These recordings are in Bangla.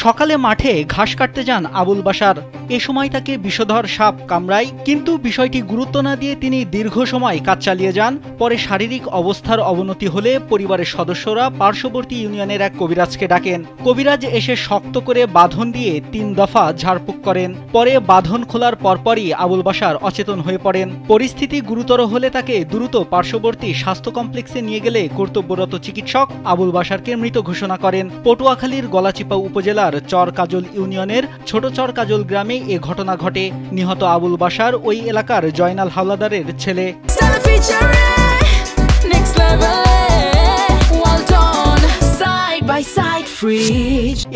সকালে মাঠে ঘাস কাটতে যান আবুল বাশার। এ সময় তাকে বিষধর সাপ কামড়ায়, কিন্তু বিষয়টি গুরুত্ব না দিয়ে তিনি দীর্ঘ সময় কাজ চালিয়ে যান। পরে শারীরিক অবস্থার অবনতি হলে পরিবারের সদস্যরা পার্শ্ববর্তী ইউনিয়নের এক কবিরাজকে ডাকেন। কবিরাজ এসে শক্ত করে বাঁধন দিয়ে ৩ দফা ঝাড়ফুঁক করেন। পরে বাঁধন খোলার পরপরই আবুল বাশার অচেতন হয়ে পড়েন। পরিস্থিতি গুরুতর হলে তাকে দ্রুত পার্শ্ববর্তী স্বাস্থ্য কমপ্লেক্সে নিয়ে গেলে কর্তব্যরত চিকিৎসক আবুল বাশারকে মৃত ঘোষণা করেন। পটুয়াখালীর গলাচিপা উপজেলার চর কাজল ইউনিয়নের ছোট চর কাজল গ্রামে এ ঘটনা ঘটে। নিহত আবুল বাশার ওই এলাকার জয়নাল হাওলাদারের ছেলে।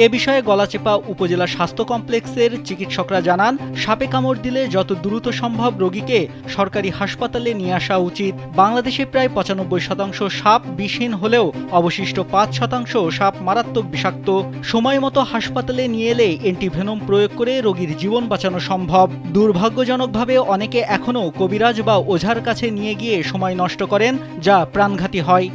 এ বিষয়ে গলাচিপা উপজেলা স্বাস্থ্য কমপ্লেক্সের চিকিৎসকরা জানান, সাপে কামড় দিলে যত দ্রুত সম্ভব রোগীকে সরকারি হাসপাতালে নিয়ে আসা উচিত। বাংলাদেশে প্রায় ৯৫% সাপ বিষহীন হলেও অবশিষ্ট ৫% সাপ মারাত্মক বিষাক্ত। সময় মতো হাসপাতালে নিয়ে এলে অ্যান্টিভেনম প্রয়োগ করে রোগীর জীবন বাঁচানো সম্ভব। দুর্ভাগ্যজনকভাবে অনেকে এখনও কবিরাজ বা ওঝার কাছে নিয়ে গিয়ে সময় নষ্ট করেন, যা প্রাণঘাতী হয়।